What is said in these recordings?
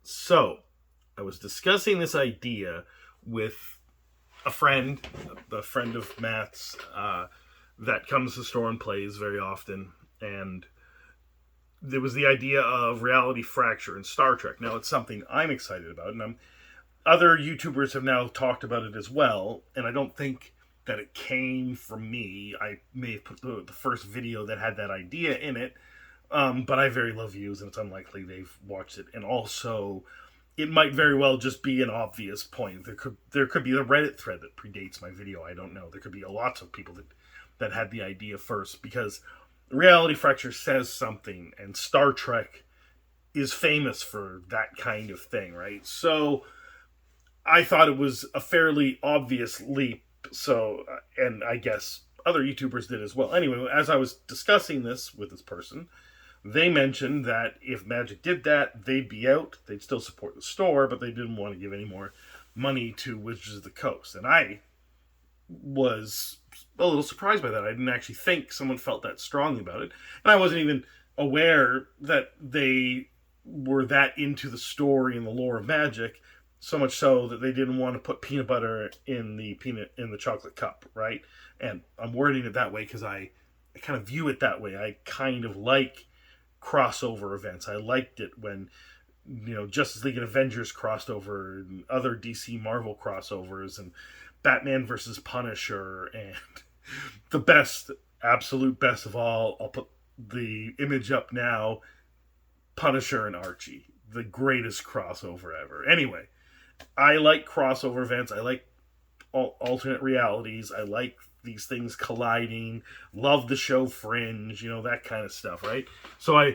So, I was discussing this idea with a friend, a friend of Matt's, that comes to the store and plays very often. And there was the idea of reality fracture in Star Trek. Now, it's something I'm excited about, and other YouTubers have now talked about it as well. And I don't think that it came from me. I may have put the first video that had that idea in it, but I very love views, and it's unlikely they've watched it. And also, it might very well just be an obvious point. There could be a Reddit thread that predates my video. I don't know. There could be lots of people that had the idea first, because reality fracture says something, and Star Trek is famous for that kind of thing, right? So I thought it was a fairly obvious leap. So, and I guess other YouTubers did as well. Anyway, as I was discussing this with this person, they mentioned that if Magic did that, they'd be out. They'd still support the store, but they didn't want to give any more money to Wizards of the Coast. And I was a little surprised by that. I didn't actually think someone felt that strongly about it. And I wasn't even aware that they were that into the story and the lore of Magic, so much so that they didn't want to put peanut butter in the chocolate cup, right? And I'm wording it that way because I kind of view it that way. I kind of like crossover events. I liked it when Justice League and Avengers crossed over, and other DC Marvel crossovers, and Batman versus Punisher, and the best, absolute best of all, I'll put the image up now, Punisher and Archie, the greatest crossover ever. Anyway, I like crossover events. I like alternate realities. I like these things colliding. Love the show Fringe, that kind of stuff, right? So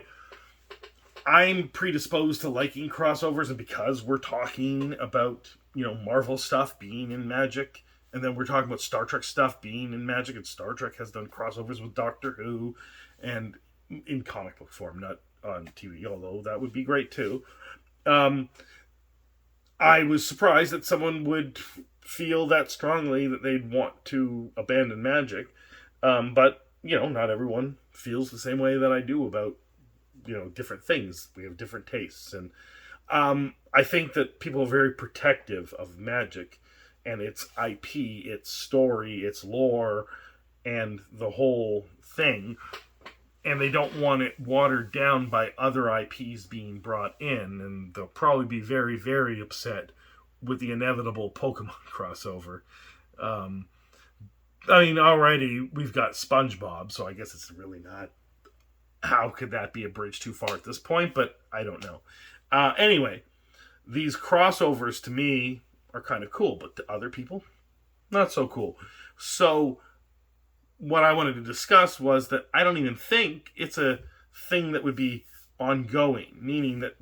I'm predisposed to liking crossovers, and because we're talking about, Marvel stuff being in Magic, and then we're talking about Star Trek stuff being in Magic, and Star Trek has done crossovers with Doctor Who, and in comic book form, not on TV, although that would be great too. I was surprised that someone would feel that strongly that they'd want to abandon Magic. But, not everyone feels the same way that I do about, different things. We have different tastes. And I think that people are very protective of Magic and its IP, its story, its lore, and the whole thing. And they don't want it watered down by other IPs being brought in. And they'll probably be very, very upset with the inevitable Pokemon crossover. Already we've got SpongeBob, so I guess it's really not... How could that be a bridge too far at this point? But I don't know. Anyway, these crossovers to me are kind of cool, but to other people, not so cool. So what I wanted to discuss was that I don't even think it's a thing that would be ongoing, meaning that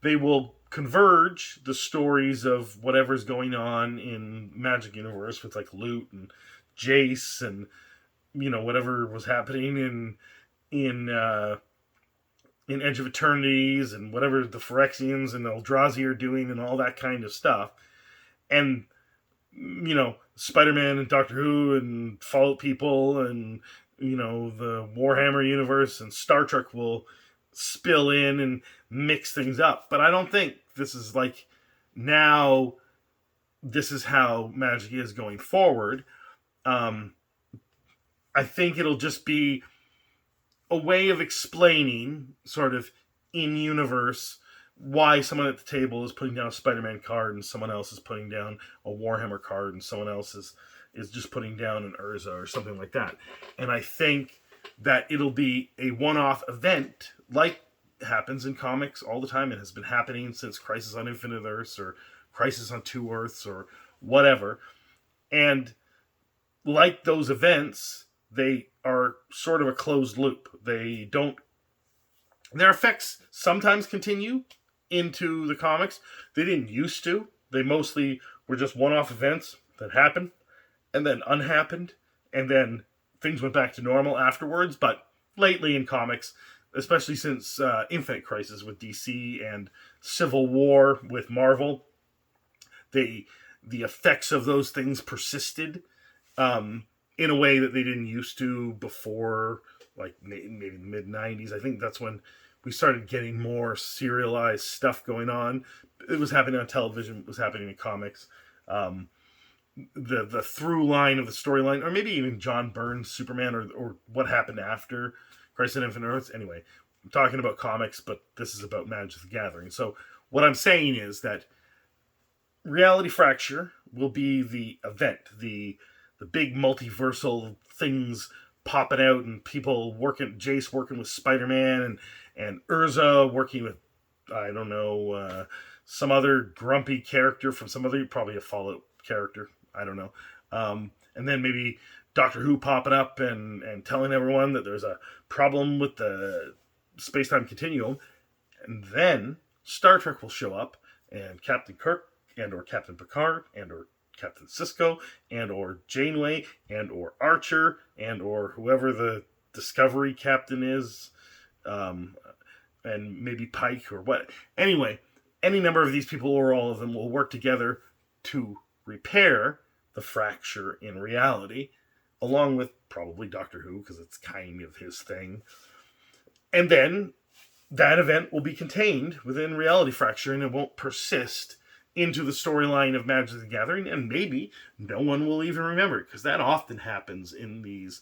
they will converge the stories of whatever's going on in Magic Universe with like Loot and Jace and whatever was happening in Edge of Eternities and whatever the Phyrexians and Eldrazi are doing and all that kind of stuff. And Spider-Man and Doctor Who and Fallout people and the Warhammer universe and Star Trek will spill in and mix things up. But I don't think this is like, now this is how Magic is going forward. I think it'll just be a way of explaining sort of in universe why someone at the table is putting down a Spider-Man card and someone else is putting down a Warhammer card and someone else is just putting down an Urza or something like that. And I think that it'll be a one-off event like happens in comics all the time. It has been happening since Crisis on Infinite Earths or Crisis on Two Earths or whatever. And like those events, they are sort of a closed loop. Their effects sometimes continue into the comics. They didn't used to. They mostly were just one-off events that happened and then unhappened, and then things went back to normal afterwards. But lately in comics, especially since Infinite Crisis with DC and Civil War with Marvel, the effects of those things persisted in a way that they didn't used to before, like maybe the mid-90s. I think that's when we started getting more serialized stuff going on. It was happening on television, it was happening in comics. Um, the through line of the storyline, or maybe even John Byrne's Superman, or what happened after Crisis on Infinite Earths. Anyway, I'm talking about comics, but this is about Magic the Gathering. So what I'm saying is that Reality Fracture will be the event, the big multiversal things popping out, and people working, Jace working with Spider-Man, and Urza working with, I don't know, some other grumpy character from some other, probably a Fallout character, I don't know. And then maybe Doctor Who popping up and telling everyone that there's a problem with the space-time continuum. And then Star Trek will show up, and Captain Kirk and or Captain Picard and or Captain Sisko and or Janeway and or Archer and or whoever the Discovery captain is, and maybe Pike or what. Anyway, any number of these people or all of them will work together to repair the fracture in reality, along with probably Doctor Who, because it's kind of his thing. And then that event will be contained within Reality Fracture, and it won't persist into the storyline of Magic the Gathering, and maybe no one will even remember it, because that often happens in these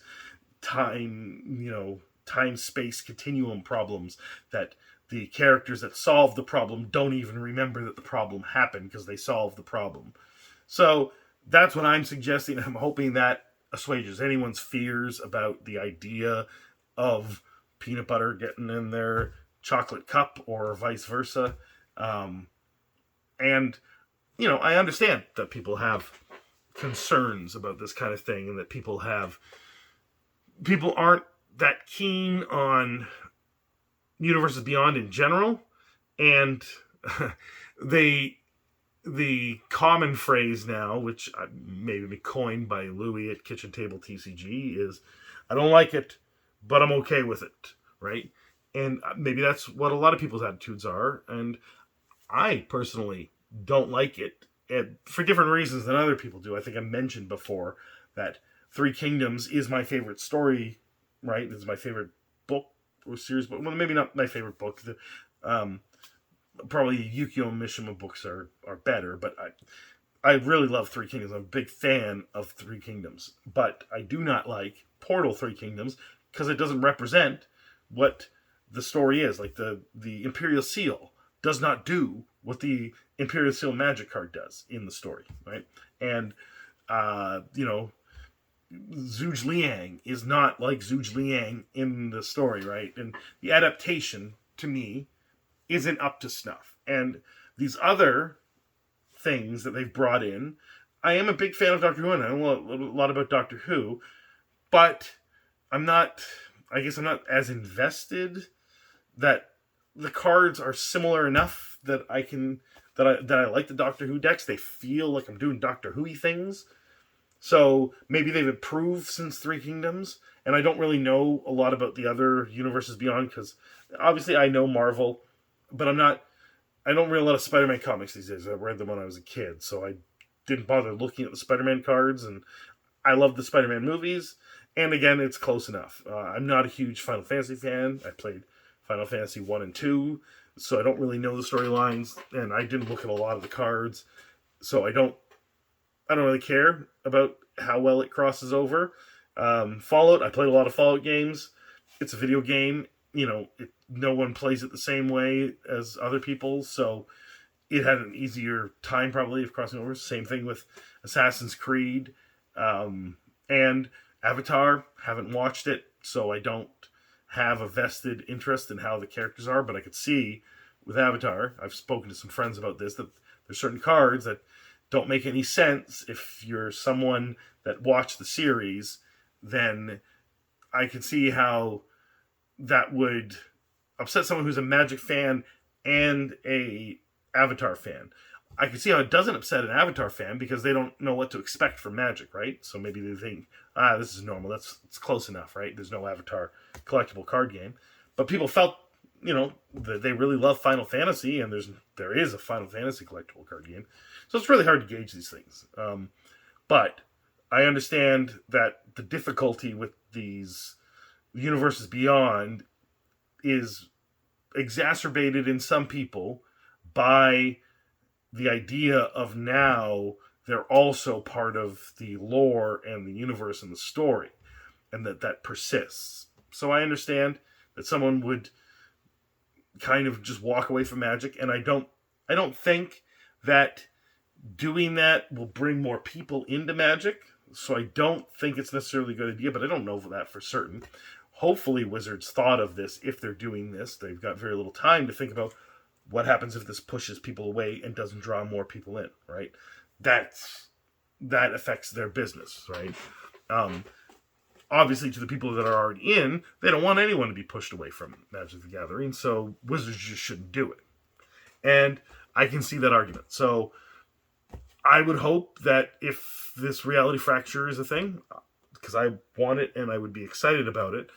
time-space continuum problems, that the characters that solve the problem don't even remember that the problem happened because they solved the problem. So that's what I'm suggesting. I'm hoping that assuages anyone's fears about the idea of peanut butter getting in their chocolate cup or vice versa. And, I understand that people have concerns about this kind of thing, and that people aren't that keen on Universes Beyond in general. And the common phrase now, which maybe coined by Louis at Kitchen Table TCG, is, I don't like it, but I'm okay with it, right? And maybe that's what a lot of people's attitudes are. And I personally don't like it, for different reasons than other people do. I think I mentioned before that Three Kingdoms is my favorite story, right? It's my favorite book or series, but well, maybe not my favorite book. Probably Yukio Mishima books are better, but I really love Three Kingdoms. I'm a big fan of Three Kingdoms, but I do not like Portal Three Kingdoms because it doesn't represent what the story is. Like the Imperial Seal does not do what the Imperial Seal Magic card does in the story, right? And Zhuge Liang is not like Zhuge Liang in the story, right? And the adaptation, to me, isn't up to snuff. And these other things that they've brought in, I am a big fan of Doctor Who, and I know a lot about Doctor Who, but I'm not as invested. That the cards are similar enough that I like the Doctor Who decks. They feel like I'm doing Doctor Who-y things. So maybe they've improved since Three Kingdoms, and I don't really know a lot about the other Universes Beyond, because obviously I know Marvel, but I don't read a lot of Spider-Man comics these days. I read them when I was a kid, so I didn't bother looking at the Spider-Man cards, and I love the Spider-Man movies, and again, it's close enough. I'm not a huge Final Fantasy fan. I played Final Fantasy 1 and 2, so I don't really know the storylines, and I didn't look at a lot of the cards, so I don't really care about how well it crosses over. Fallout, I played a lot of Fallout games. It's a video game. No one plays it the same way as other people, so it had an easier time probably of crossing over. Same thing with Assassin's Creed. And Avatar, haven't watched it, so I don't have a vested interest in how the characters are, but I could see with Avatar, I've spoken to some friends about this, that there's certain cards that don't make any sense. If you're someone that watched the series, then I can see how that would upset someone who's a Magic fan and a Avatar fan. I can see how it doesn't upset an Avatar fan because they don't know what to expect from Magic, right? So maybe they think, this is normal. It's close enough, right? There's no Avatar collectible card game. But people felt, that they really love Final Fantasy, and there is a Final Fantasy collectible card game. So it's really hard to gauge these things. But I understand that the difficulty with these Universes Beyond is exacerbated in some people by the idea of now they're also part of the lore and the universe and the story, and that persists. So I understand that someone would kind of just walk away from magic, and I don't think that doing that will bring more people into magic. So I don't think it's necessarily a good idea, but I don't know that for certain. Hopefully Wizards thought of this. If they're doing this, they've got very little time to think about what happens if this pushes people away and doesn't draw more people in, right? That affects their business, right? Obviously, to the people that are already in, they don't want anyone to be pushed away from Magic the Gathering, so Wizards just shouldn't do it. And I can see that argument. So I would hope that if this reality fracture is a thing, because I want it and I would be excited about it,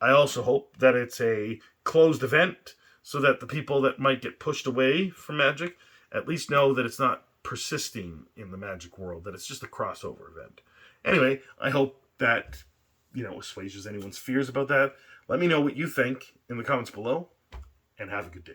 I also hope that it's a closed event so that the people that might get pushed away from Magic at least know that it's not persisting in the Magic world, that it's just a crossover event. Anyway, I hope that, assuages anyone's fears about that. Let me know what you think in the comments below, and have a good day.